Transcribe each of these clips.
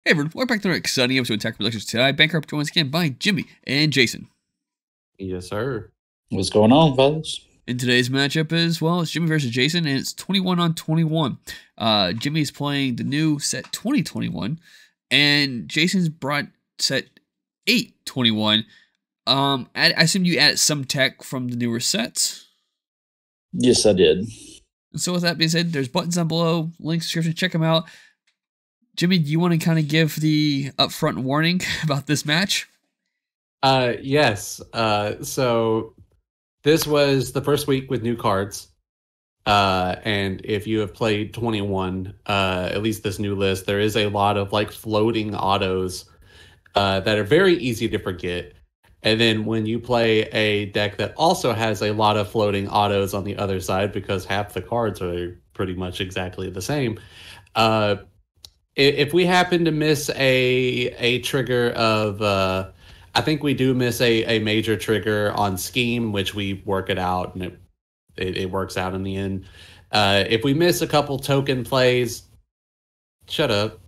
Hey everyone, welcome back to another exciting episode of Tech Productions. Today, Bankrupt joined again by Jimmy and Jason. Yes, sir. What's going on, fellas? In today's matchup as well, it's Jimmy versus Jason, and it's 21 on 21. Jimmy's playing the new set 2021, and Jason's brought set 821. I assume you added some tech from the newer sets. Yes, I did. And so with that being said, there's buttons down below, links, description, check them out. Jimmy, do you want to kind of give the upfront warning about this match? Yes. So this was the first week with new cards. And if you have played 21, at least this new list, there is a lot of like floating autos that are very easy to forget. And then when you play a deck that also has a lot of floating autos on the other side, because half the cards are pretty much exactly the same, if we happen to miss a trigger of, I think we do miss a major trigger on Scheme, which we work it out and it works out in the end. If we miss a couple token plays, shut up.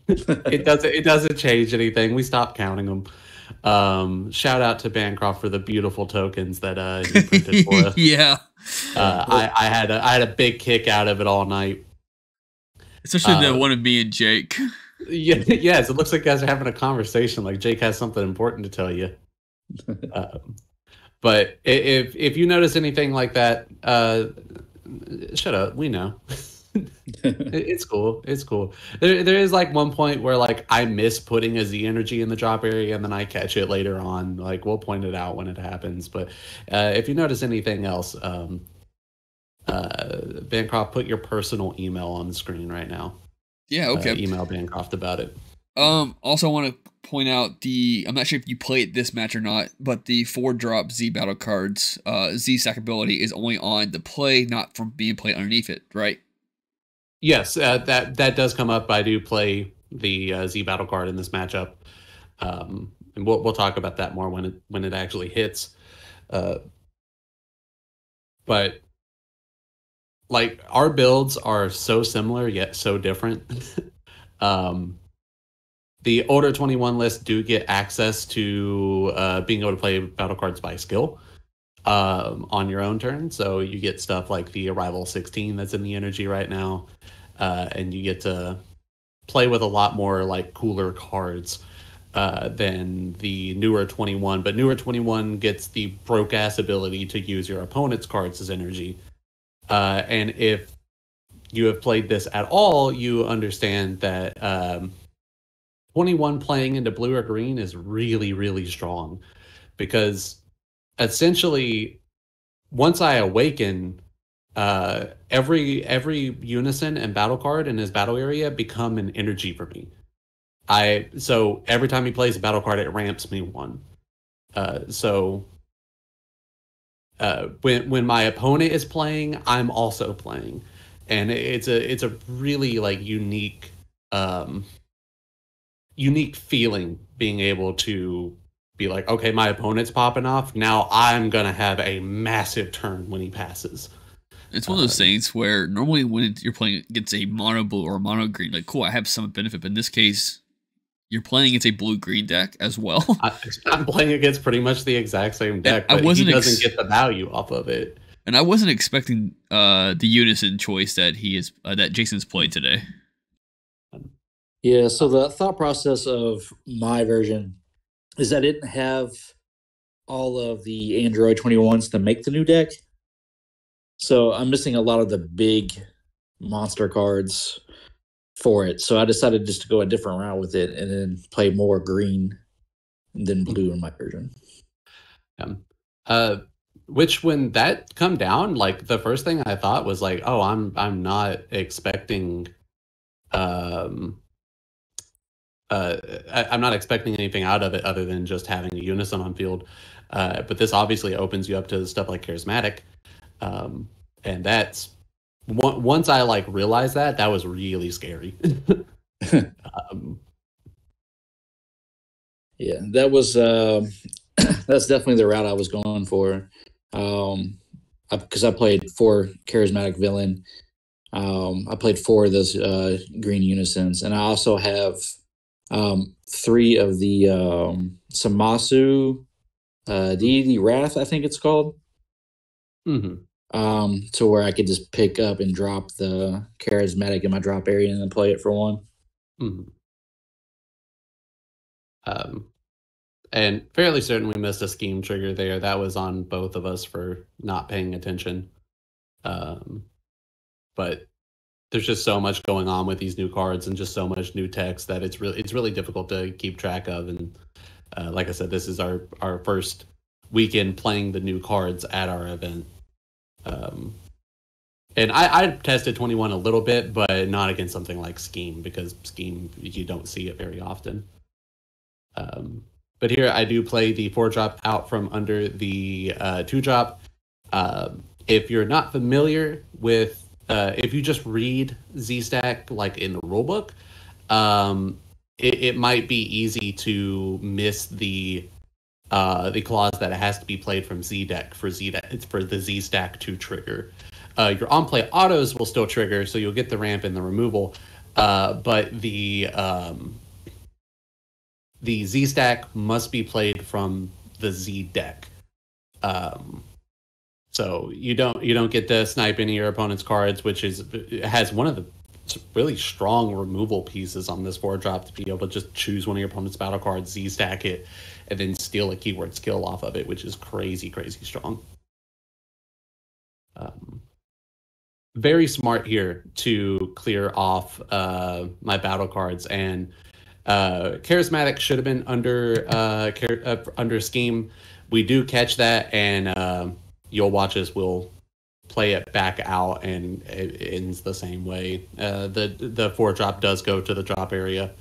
It doesn't change anything. We stop counting them. Shout out to Bancroft for the beautiful tokens that he printed for us. Yeah, I had a big kick out of it all night. Especially the one of me and Jake. Yes, it looks like you guys are having a conversation. Like Jake has something important to tell you. But if you notice anything like that, shut up. We know. It's cool. It's cool. There is like one point where like I miss putting a Z energy in the drop area, and then I catch it later on. Like we'll point it out when it happens. But if you notice anything else, Bancroft, put your personal email on the screen right now. Yeah, okay. Email Bancroft about it. Also, I want to point out I'm not sure if you played this match or not, but the 4-drop Z battle cards, Z stackability is only on the play, not from being played underneath it, right? Yes, that does come up. I do play the Z battle card in this matchup, and we'll talk about that more when it actually hits. But like our builds are so similar yet so different. The older 21 lists do get access to being able to play battle cards by skill on your own turn. So you get stuff like the Arrival 16 that's in the energy right now, and you get to play with a lot more like cooler cards than the newer 21. But newer 21 gets the broke ass ability to use your opponent's cards as energy. And if you have played this at all, you understand that 21 playing into blue or green is really, really strong. Because essentially, once I awaken, every unison and battle card in his battle area become an energy for me. So every time he plays a battle card, it ramps me 1. When my opponent is playing, I'm also playing, and it's a really like unique feeling being able to be like, okay, my opponent's popping off. Now I'm gonna have a massive turn when he passes. It's one of those things where normally when you're playing against a mono blue or mono green, like cool, I have some benefit, but in this case, you're playing against a blue-green deck as well. I'm playing against pretty much the exact same deck, but he doesn't get the value off of it. And I wasn't expecting the unison choice that that Jason's played today. Yeah, so the thought process of my version is I didn't have all of the Android 21s to make the new deck. So I'm missing a lot of the big monster cards for it. So I decided just to go a different route with it and then play more green than blue in my version. Which when that come down, like the first thing I thought was like, oh, I'm not expecting I'm not expecting anything out of it other than just having a unison on field. But this obviously opens you up to stuff like charismatic. And that's once I like realized that was really scary. Yeah, that was that's definitely the route I was going for. Because I played 4 charismatic villain. I played 4 of those green unisons, and I also have 3 of the Samasu Deity Wrath, I think it's called. Mm-hmm. To where I could just pick up and drop the charismatic in my drop area and then play it for 1. Mm-hmm. And fairly certain we missed a scheme trigger there. That was on both of us for not paying attention. But there's just so much going on with these new cards and just so much new text that it's really difficult to keep track of. And like I said, this is our first weekend playing the new cards at our event. And I tested 21 a little bit, but not against something like Scheme, because Scheme, you don't see it very often. But here I do play the 4-drop out from under the 2-drop. If you're not familiar with, if you just read Z-Stack like in the rulebook, it might be easy to miss the clause that it has to be played from Z-Deck for the Z-Stack to trigger. Your on-play autos will still trigger, so you'll get the ramp and the removal, but the Z-Stack must be played from the Z-Deck. So you don't get to snipe any of your opponent's cards, which has one of the really strong removal pieces on this 4-drop to be able to just choose one of your opponent's battle cards, Z-Stack it, and then steal a keyword skill off of it, which is crazy strong. Very smart here to clear off my battle cards, and charismatic should have been under Scheme. We do catch that, and you'll watch us. We'll play it back out, and it ends the same way. The 4-drop does go to the drop area.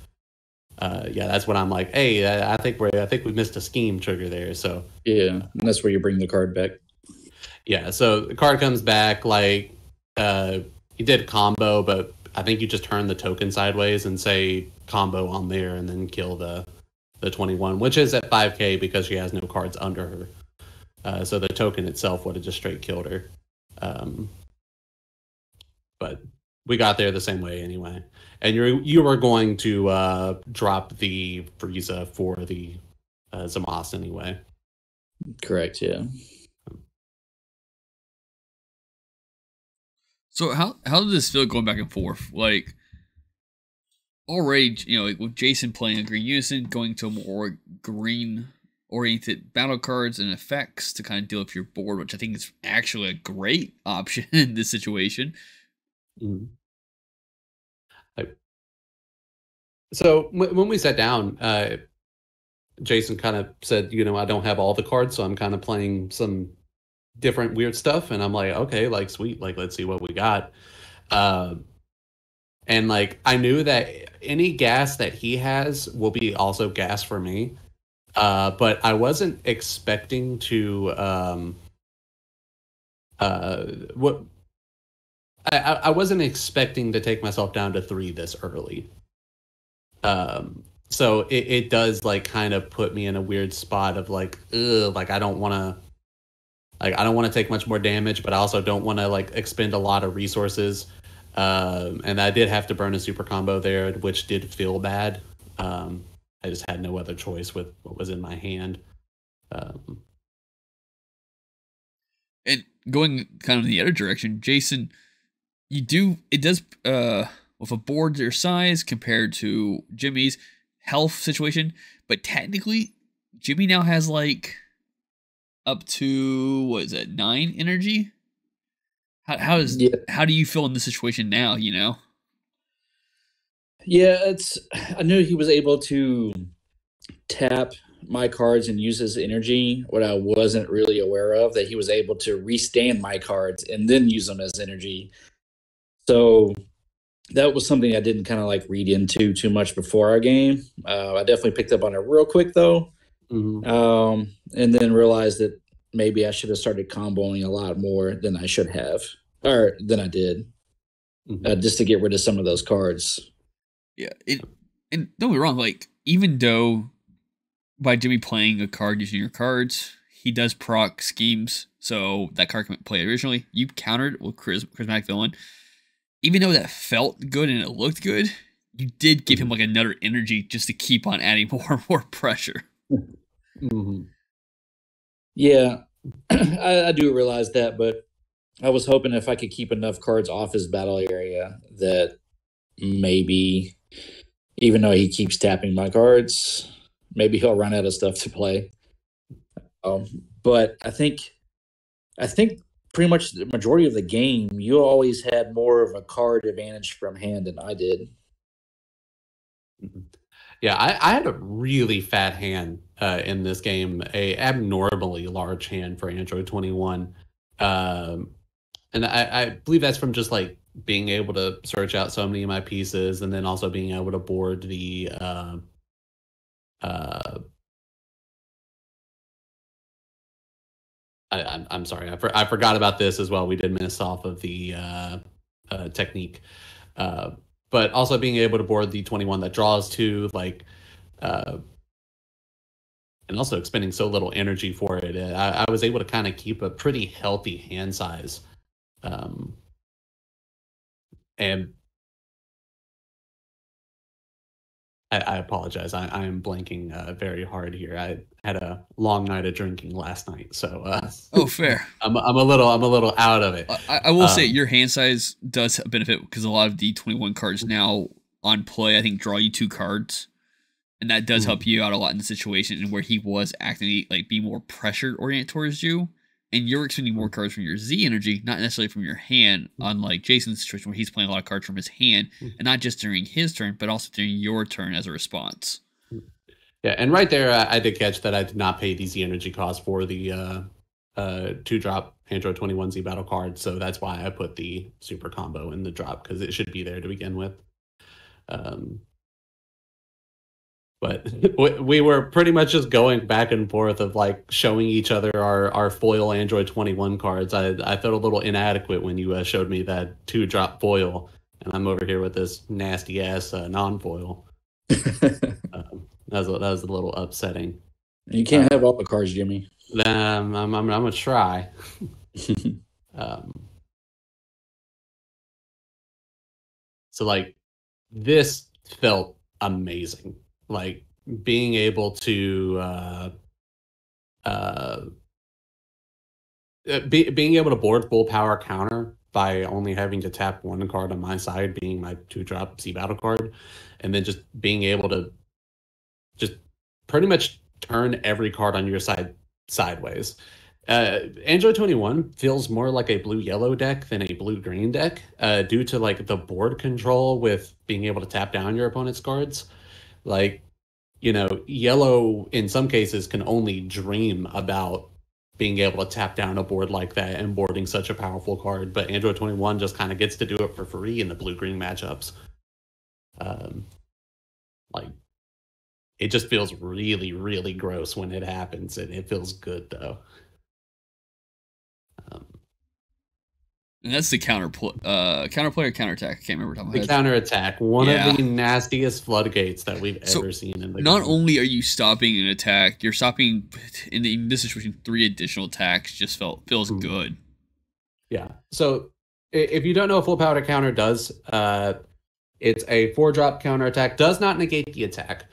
Yeah, that's when I'm like, hey, I think we missed a Scheme trigger there. So yeah, and that's where you bring the card back. Yeah, so the card comes back like you did combo, but I think you just turn the token sideways and say combo on there, and then kill the 21, which is at 5k because she has no cards under her. So the token itself would have just straight killed her. But we got there the same way anyway. And you were going to drop the Frieza for the Zamas anyway. Correct, yeah. So how does this feel going back and forth? Like, already, like with Jason playing a green unison, going to more green-oriented battle cards and effects to kind of deal with your board, which I think is actually a great option in this situation. Mm-hmm. So when we sat down, Jason kind of said, I don't have all the cards, so I'm kind of playing some different weird stuff, and I'm like, okay, like sweet, like let's see what we got. And like I knew that any gas that he has will be also gas for me, but I wasn't expecting to I wasn't expecting to take myself down to 3 this early. So it does like kind of put me in a weird spot of like, like I don't want to take much more damage, but I also don't want to like expend a lot of resources. And I did have to burn a super combo there, which did feel bad. I just had no other choice with what was in my hand. And going kind of in the other direction, Jason, it does with a board your size compared to Jimmy's health situation, but technically Jimmy now has like up to, what is that, 9 energy? How do you feel in this situation now, Yeah, I knew he was able to tap my cards and use his energy. What I wasn't really aware of, that he was able to restand my cards and then use them as energy. So that was something I didn't kind of like read into too much before our game. I definitely picked up on it real quick though. Mm-hmm. And then realized that maybe I should have started comboing a lot more than I should have, or than I did, just to get rid of some of those cards. Yeah, and don't be wrong, like, even though by Jimmy playing a card using your cards, he does proc schemes, so that card can play originally. You countered with Charismatic Villain. Even though that felt good and it looked good, you did give him like another energy just to keep on adding more and more pressure. Mm-hmm. Yeah, I do realize that, but I was hoping if I could keep enough cards off his battle area that maybe, even though he keeps tapping my cards, maybe he'll run out of stuff to play. But I think pretty much the majority of the game, you always had more of a card advantage from hand than I did. Yeah, I had a really fat hand in this game, a abnormally large hand for Android 21. And I believe that's from just like being able to search out so many of my pieces, and then also being able to board the I'm sorry, I forgot about this as well. We did miss off of the technique, but also being able to board the 21 that draws to like, and also expending so little energy for it. I was able to kind of keep a pretty healthy hand size, and I apologize. I am blanking very hard here. I had a long night of drinking last night, so oh, fair. I'm a little out of it. I will say your hand size does benefit because a lot of D21 cards now on play, I think, draw you 2 cards, and that does help you out a lot in the situation where he was acting like be more pressure oriented towards you, and you're expending more cards from your Z energy, not necessarily from your hand, unlike Jason's situation where he's playing a lot of cards from his hand, and not just during his turn, but also during your turn as a response. Yeah, and right there, I did catch that I did not pay the Z energy cost for the 2-drop Android 21 Z battle card, so that's why I put the super combo in the drop, because it should be there to begin with. But we were pretty much just going back and forth of like showing each other our foil Android 21 cards. I felt a little inadequate when you showed me that 2-drop foil, and I'm over here with this nasty ass non-foil. That was a little upsetting. You can't have all the cards, Jimmy. I'm gonna try. So like this felt amazing. Like being able to being able to board full power counter by only having to tap 1 card on my side, being my 2-drop Z battle card, and then just being able to just pretty much turn every card on your side sideways. Android 21 feels more like a blue-yellow deck than a blue-green deck, due to like the board control with being able to tap down your opponent's cards. Like, you know, yellow in some cases can only dream about being able to tap down a board like that and boarding such a powerful card, but Android 21 just kind of gets to do it for free in the blue-green matchups. Like, it just feels really, really gross when it happens, and it feels good though. And that's the counterplay or counterattack. I can't remember. The counterattack, one of the nastiest floodgates that we've ever seen in the not game. only are you stopping an attack, you're stopping in this situation 3 additional attacks. Just feels good. Yeah. So if you don't know what full power counter does, it's a 4-drop counterattack. Does not negate the attack.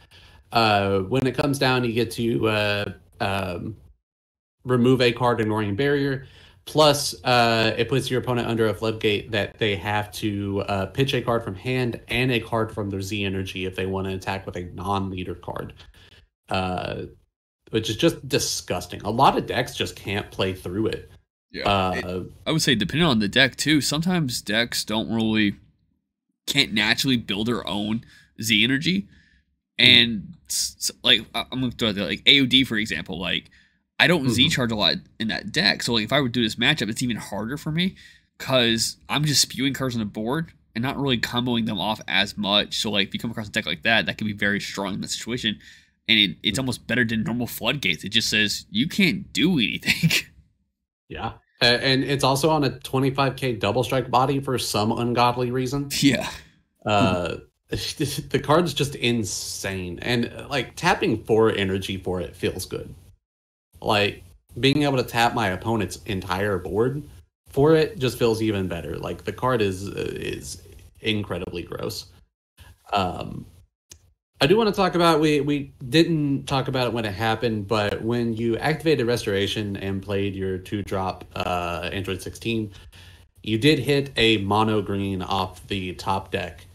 When it comes down, you get to remove a card ignoring barrier. Plus, it puts your opponent under a floodgate that they have to pitch a card from hand and a card from their Z energy if they want to attack with a non-leader card, which is just disgusting. A lot of decks just can't play through it. Yeah, I would say depending on the deck too. Sometimes decks can't naturally build their own Z energy, and like I'm going to throw out there, like AOD for example, like. I don't Z charge a lot in that deck, so like if I would do this matchup, it's even harder for me because I'm just spewing cards on the board and not really comboing them off as much. So like if you come across a deck like that can be very strong in that situation, and it's almost better than normal floodgates. It just says you can't do anything. Yeah, and it's also on a 25k double strike body for some ungodly reason. Yeah. The card's just insane, and like tapping 4 energy for it feels good. Like, being able to tap my opponent's entire board for it just feels even better. Like, the card is incredibly gross. Um, I do want to talk about we didn't talk about it when it happened, but when you activated Restoration and played your 2-drop Android 16, you did hit a mono green off the top deck,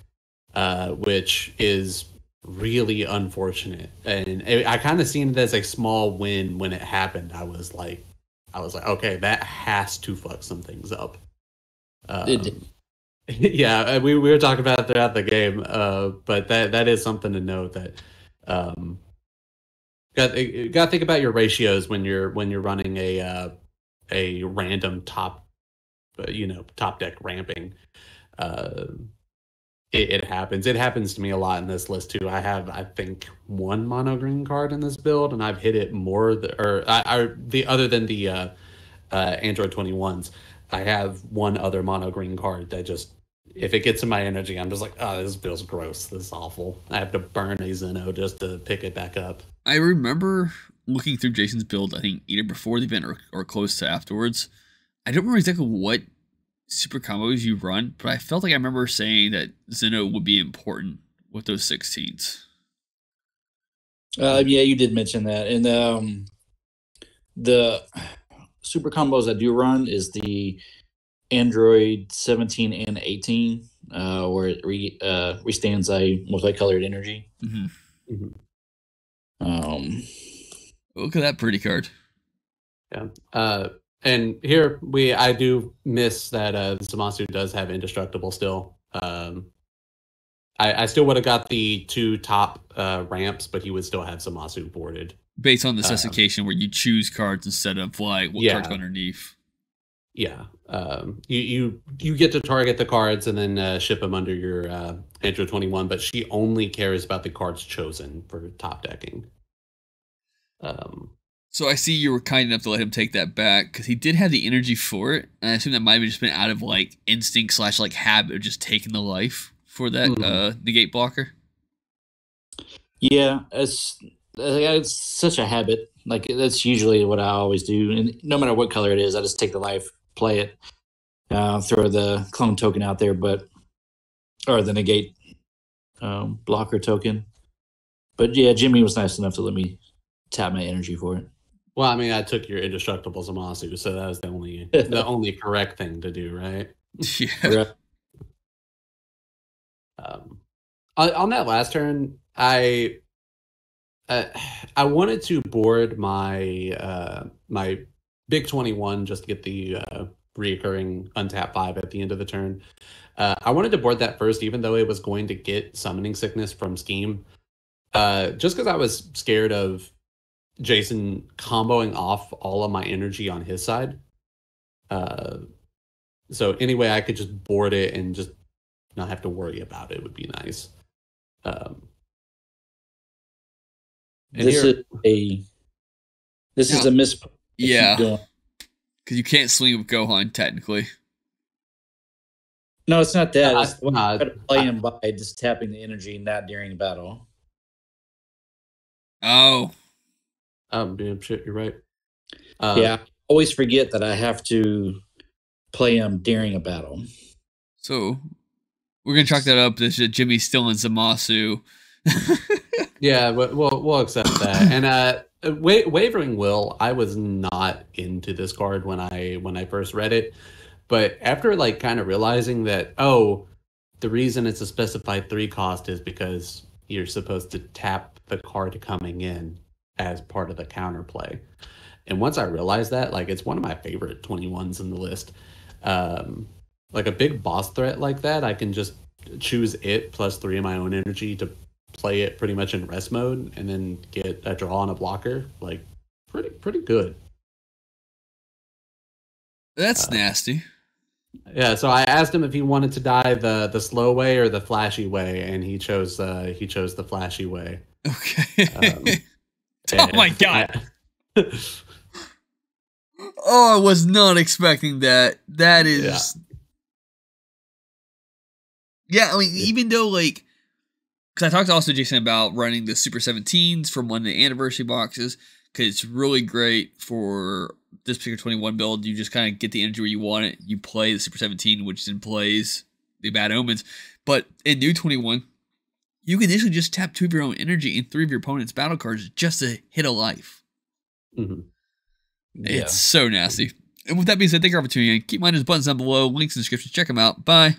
which is really unfortunate. And I kind of seen it as a small win when it happened. I was like, okay, that has to fuck some things up. It did. Yeah, we were talking about it throughout the game, but that is something to note that got to think about your ratios when you're running a random top, top deck ramping. Uh, it happens. It happens to me a lot in this list too. I have, I think, one mono green card in this build, and I've hit it more. Other than the Android 21s, I have one other mono green card that just, if it gets in my energy, I'm just like, oh, this feels gross. This is awful. I have to burn a Zeno just to pick it back up. I remember looking through Jason's build, I think either before the event or close to afterwards. I don't remember exactly what super combos you run, but I felt like I remember saying that Zeno would be important with those 16s. Yeah, you did mention that. And the super combos I do run is the Android 17 and 18, where it restands a multicolored energy. Mm-hmm. Look at that pretty card. Yeah. And here I do miss that Zamasu does have indestructible still. I still would have got the 2 top ramps, but he would still have Zamasu boarded. Based on the specification where you choose cards instead of like what cards go underneath. Yeah. You get to target the cards and then ship them under your Android 21, but she only cares about the cards chosen for top decking. So I see you were kind enough to let him take that back because he did have the energy for it, and I assume that might have just been out of like instinct / like habit of just taking the life for that negate blocker. Yeah, it's such a habit. Like that's usually what I always do, and no matter what color it is, I just take the life, play it, throw the clone token out there, or the negate blocker token. But yeah, Jimmy was nice enough to let me tap my energy for it. Well, I mean, I took your indestructible Zamasu, so that was the only correct thing to do, right? Yeah. On that last turn, I wanted to board my my big 21 just to get the reoccurring untap 5 at the end of the turn. I wanted to board that first, even though it was going to get summoning sickness from Scheme, just because I was scared of Jason comboing off all of my energy on his side. So anyway, I could just board it and just not have to worry about it would be nice. This is a miss. Yeah, because you can't swing with Gohan technically. No, it's not that. It's try to play him by just tapping the energy, not during battle. Oh, damn shit, you're right. Yeah, I always forget that I have to play him during a battle. So we're gonna chalk that up. This Jimmy's still in Zamasu. Yeah, but we'll accept that. And Wavering Will, I was not into this card when I first read it, but after like kind of realizing that, oh, the reason it's a specified 3 cost is because you're supposed to tap the card coming in as part of the counterplay. And once I realized that, like, it's one of my favorite 21s in the list. Like a big boss threat like that, I can just choose it plus 3 of my own energy to play it pretty much in rest mode and then get a draw on a blocker. Like, pretty good. That's nasty. Yeah, so I asked him if he wanted to die the slow way or the flashy way, and he chose the flashy way. Okay. Oh my god. Oh, I was not expecting that. That is. Yeah, I mean, even though, like, because I talked to also Jason about running the Super 17s from one of the anniversary boxes, because it's really great for this particular 21 build. You just kind of get the energy where you want it. You play the Super 17, which then plays the Bad Omens. But in new 21, you can initially just tap 2 of your own energy and 3 of your opponent's battle cards just to hit a life. Mm-hmm. It's so nasty. And with that being said, thank you for opportunity. Keep in mind, there's buttons down below, links in the description. Check them out. Bye.